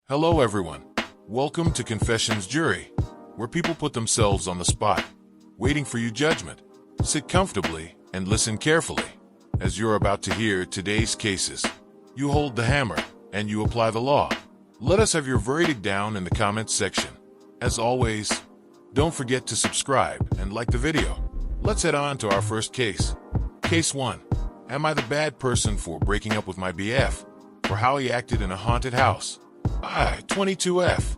Hello everyone. Welcome to Confessions Jury, where people put themselves on the spot, waiting for your judgment. Sit comfortably and listen carefully, as you're about to hear today's cases. You hold the hammer and you apply the law. Let us have your verdict down in the comments section. As always, don't forget to subscribe and like the video. Let's head on to our first case. Case 1. Am I the bad person for breaking up with my BF for how he acted in a haunted house? I, 22F,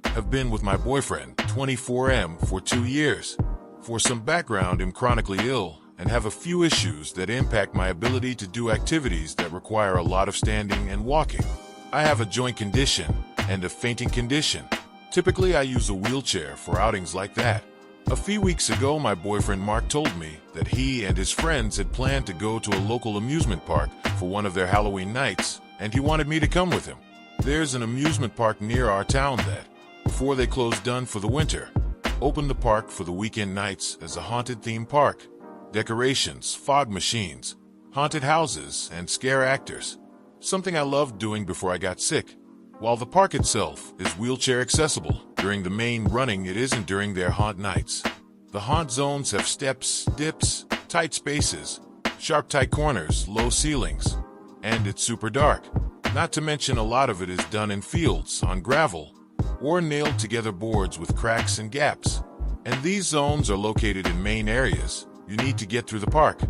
have been with my boyfriend, 24M, for 2 years. For some background, I'm chronically ill and have a few issues that impact my ability to do activities that require a lot of standing and walking. I have a joint condition and a fainting condition. Typically, I use a wheelchair for outings like that. A few weeks ago, my boyfriend Mark told me that he and his friends had planned to go to a local amusement park for one of their Halloween nights, and he wanted me to come with him. There's an amusement park near our town that, before they closed down for the winter, opened the park for the weekend nights as a haunted theme park. Decorations, fog machines, haunted houses, and scare actors. Something I loved doing before I got sick. While the park itself is wheelchair accessible, during the main running it isn't during their haunt nights. The haunt zones have steps, dips, tight spaces, sharp tight corners, low ceilings, and it's super dark. Not to mention a lot of it is done in fields, on gravel, or nailed together boards with cracks and gaps. And these zones are located in main areas. You need to get through the park.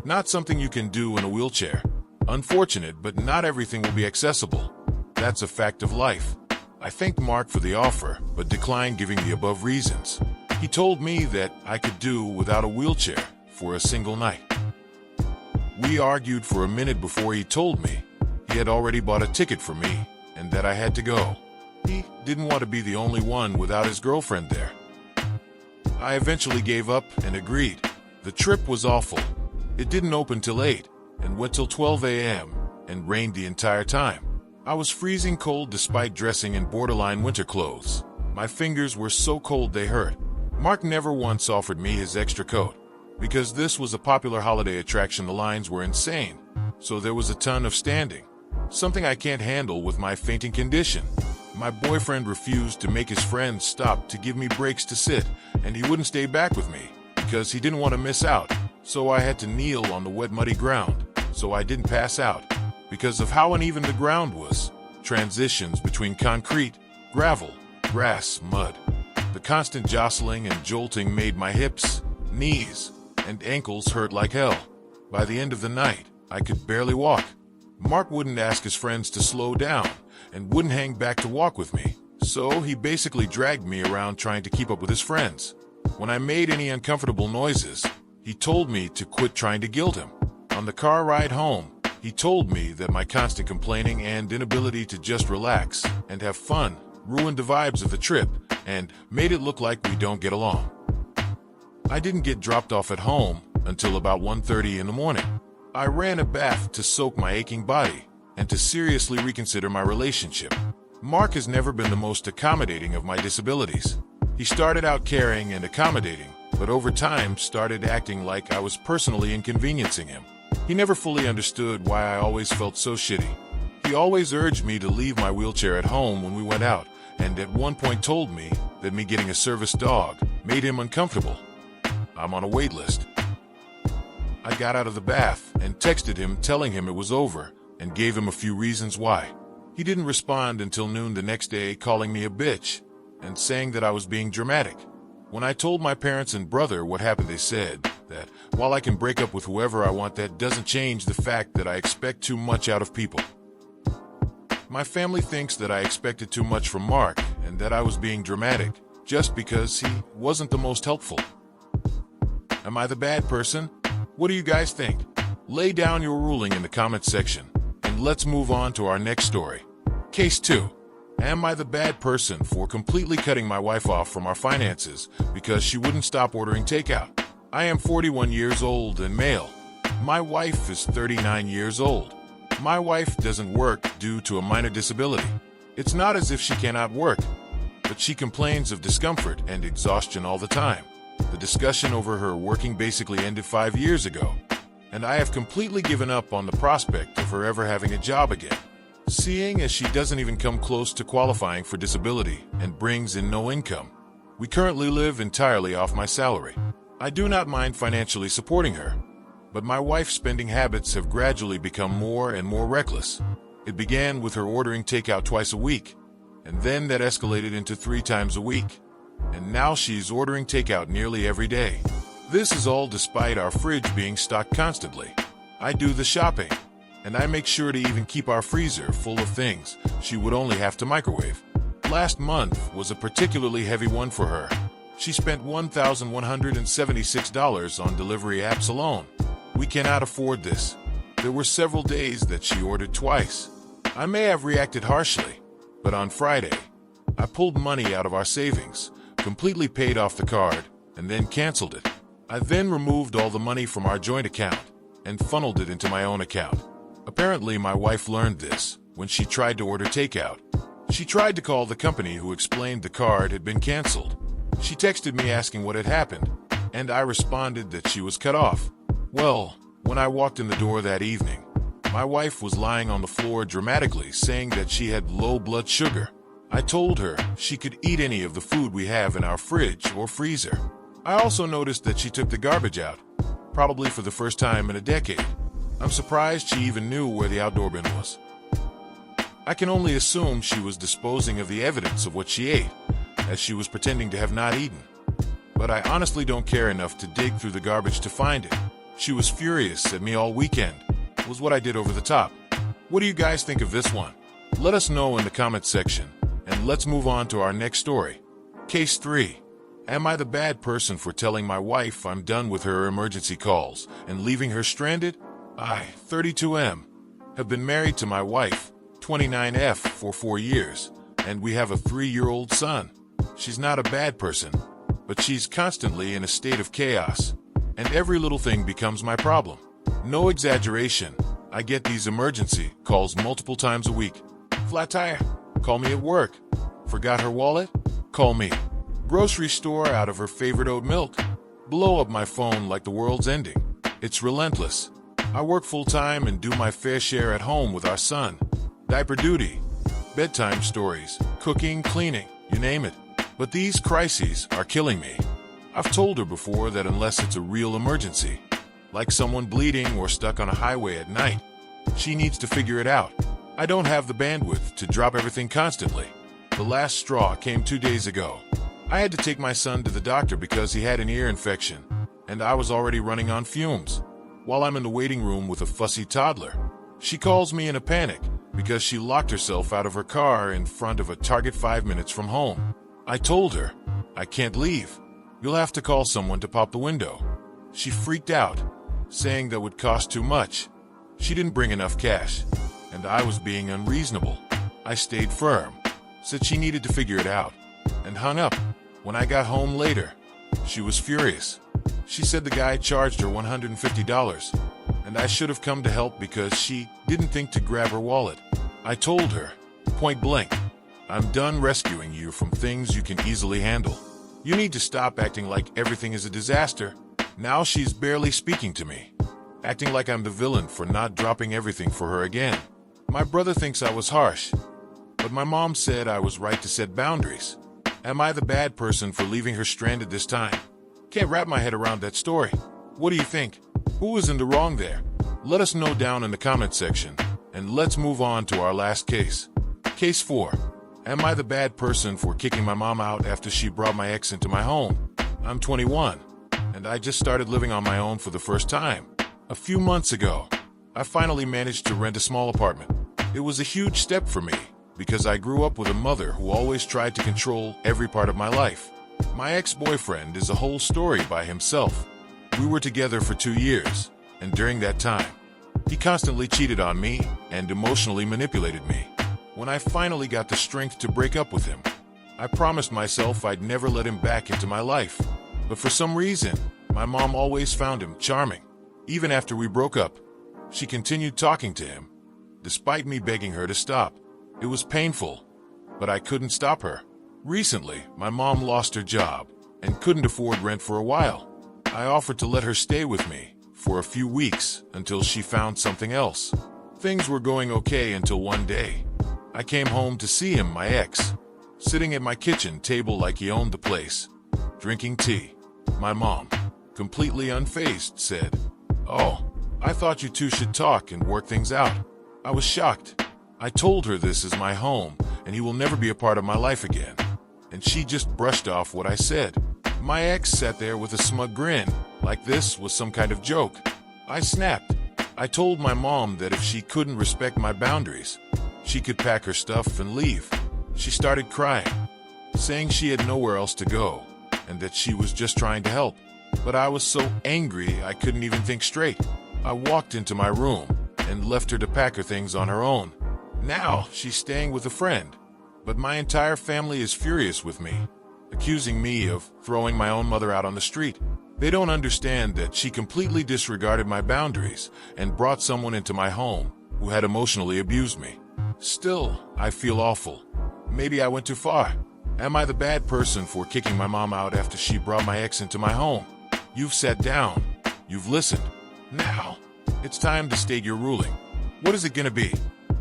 Not something you can do in a wheelchair. Unfortunate, but not everything will be accessible. That's a fact of life. I thanked Mark for the offer, but declined giving the above reasons. He told me that I could do without a wheelchair for a single night. We argued for a minute before he told me he had already bought a ticket for me and that I had to go. He didn't want to be the only one without his girlfriend there. I eventually gave up and agreed. The trip was awful. It didn't open till 8 and went till 12 a.m. and rained the entire time. I was freezing cold despite dressing in borderline winter clothes. My fingers were so cold they hurt. Mark never once offered me his extra coat. Because this was a popular holiday attraction, the lines were insane, so there was a ton of standing. Something I can't handle with my fainting condition. My boyfriend refused to make his friends stop to give me breaks to sit, and he wouldn't stay back with me because he didn't want to miss out. So I had to kneel on the wet, muddy ground so I didn't pass out. Because of how uneven the ground was, transitions between concrete, gravel, grass, mud. The constant jostling and jolting made my hips, knees, and ankles hurt like hell. By the end of the night, I could barely walk. Mark wouldn't ask his friends to slow down and wouldn't hang back to walk with me, so he basically dragged me around trying to keep up with his friends. When I made any uncomfortable noises, he told me to quit trying to guilt him. On the car ride home, he told me that my constant complaining and inability to just relax and have fun ruined the vibes of the trip and made it look like we don't get along. I didn't get dropped off at home until about 1:30 in the morning. I ran a bath to soak my aching body and to seriously reconsider my relationship. Mark has never been the most accommodating of my disabilities. He started out caring and accommodating, but over time started acting like I was personally inconveniencing him. He never fully understood why I always felt so shitty. He always urged me to leave my wheelchair at home when we went out, and at one point told me that me getting a service dog made him uncomfortable. I'm on a wait list. I got out of the bath and texted him telling him it was over and gave him a few reasons why. He didn't respond until noon the next day, calling me a bitch and saying that I was being dramatic. When I told my parents and brother what happened, they said that while I can break up with whoever I want, that doesn't change the fact that I expect too much out of people. My family thinks that I expected too much from Mark and that I was being dramatic just because he wasn't the most helpful. Am I the bad person? What do you guys think? Lay down your ruling in the comments section, and let's move on to our next story. Case 2. Am I the bad person for completely cutting my wife off from our finances because she wouldn't stop ordering takeout? I am 41 years old and male. My wife is 39 years old. My wife doesn't work due to a minor disability. It's not as if she cannot work, but she complains of discomfort and exhaustion all the time. The discussion over her working basically ended 5 years ago, and I have completely given up on the prospect of her ever having a job again. seeing as she doesn't even come close to qualifying for disability and brings in no income. We currently live entirely off my salary. I do not mind financially supporting her, but my wife's spending habits have gradually become more and more reckless. It began with her ordering takeout twice a week, and then that escalated into 3 times a week. And now she's ordering takeout nearly every day. This is all despite our fridge being stocked constantly. I do the shopping, and I make sure to even keep our freezer full of things she would only have to microwave. Last month was a particularly heavy one for her. She spent $1,176 on delivery apps alone. We cannot afford this. There were several days that she ordered twice. I may have reacted harshly, but on Friday, I pulled money out of our savings, completely paid off the card, and then canceled it. I then removed all the money from our joint account and funneled it into my own account. Apparently, my wife learned this when she tried to order takeout. She tried to call the company, who explained the card had been canceled. She texted me asking what had happened, and I responded that she was cut off. Well, when I walked in the door that evening, my wife was lying on the floor dramatically, saying that she had low blood sugar. I told her she could eat any of the food we have in our fridge or freezer. I also noticed that she took the garbage out, probably for the first time in a decade. I'm surprised she even knew where the outdoor bin was. I can only assume she was disposing of the evidence of what she ate, as she was pretending to have not eaten. But I honestly don't care enough to dig through the garbage to find it. She was furious at me all weekend. Was what I did over the top? What do you guys think of this one? Let us know in the comments section, and let's move on to our next story. Case 3. Am I the bad person for telling my wife I'm done with her emergency calls and leaving her stranded? I, 32M, have been married to my wife, 29F, for 4 years, and we have a 3-year-old son. She's not a bad person, but she's constantly in a state of chaos, and every little thing becomes my problem. No exaggeration, I get these emergency calls multiple times a week. Flat tire? Call me at work. Forgot her wallet? Call me. Grocery store out of her favorite oat milk? Blow up my phone like the world's ending. It's relentless. I work full-time and do my fair share at home with our son. Diaper duty, bedtime stories, cooking, cleaning, you name it. But these crises are killing me. I've told her before that unless it's a real emergency, like someone bleeding or stuck on a highway at night, she needs to figure it out. I don't have the bandwidth to drop everything constantly. The last straw came 2 days ago. I had to take my son to the doctor because he had an ear infection, and I was already running on fumes. While I'm in the waiting room with a fussy toddler, she calls me in a panic because she locked herself out of her car in front of a Target 5 minutes from home. I told her, I can't leave. You'll have to call someone to pop the window. She freaked out, saying that would cost too much. She didn't bring enough cash, and I was being unreasonable. I stayed firm, said she needed to figure it out, and hung up. When I got home later, she was furious. She said the guy charged her $150, and I should have come to help because she didn't think to grab her wallet. I told her, point blank, I'm done rescuing you from things you can easily handle. You need to stop acting like everything is a disaster. Now she's barely speaking to me, acting like I'm the villain for not dropping everything for her again. My brother thinks I was harsh, but my mom said I was right to set boundaries. Am I the bad person for leaving her stranded this time? Can't wrap my head around that story. What do you think? Who is in the wrong there? Let us know down in the comment section, and let's move on to our last case. Case 4. Am I the bad person for kicking my mom out after she brought my ex into my home? I'm 21, and I just started living on my own for the first time. A few months ago, I finally managed to rent a small apartment. It was a huge step for me, because I grew up with a mother who always tried to control every part of my life. My ex-boyfriend is a whole story by himself. We were together for 2 years, and during that time, he constantly cheated on me and emotionally manipulated me. When I finally got the strength to break up with him, I promised myself I'd never let him back into my life. But for some reason, my mom always found him charming. Even after we broke up, she continued talking to him, despite me begging her to stop. It was painful, but I couldn't stop her. Recently, my mom lost her job and couldn't afford rent for a while. I offered to let her stay with me for a few weeks until she found something else. Things were going okay until one day. I came home to see him, my ex, sitting at my kitchen table like he owned the place, drinking tea. My mom, completely unfazed, said, "Oh, I thought you two should talk and work things out." I was shocked. I told her this is my home and he will never be a part of my life again. And she just brushed off what I said. My ex sat there with a smug grin, like this was some kind of joke. I snapped. I told my mom that if she couldn't respect my boundaries, she could pack her stuff and leave. She started crying, saying she had nowhere else to go and that she was just trying to help. But I was so angry I couldn't even think straight. I walked into my room and left her to pack her things on her own. Now she's staying with a friend, but my entire family is furious with me, accusing me of throwing my own mother out on the street. They don't understand that she completely disregarded my boundaries and brought someone into my home who had emotionally abused me. Still, I feel awful. Maybe I went too far. Am I the bad person for kicking my mom out after she brought my ex into my home? You've sat down. You've listened. Now, it's time to state your ruling. What is it going to be?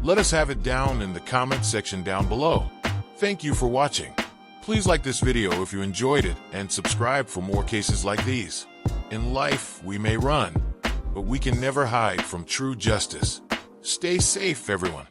Let us have it down in the comment section down below. Thank you for watching. Please like this video if you enjoyed it and subscribe for more cases like these. In life, we may run, but we can never hide from true justice. Stay safe, everyone.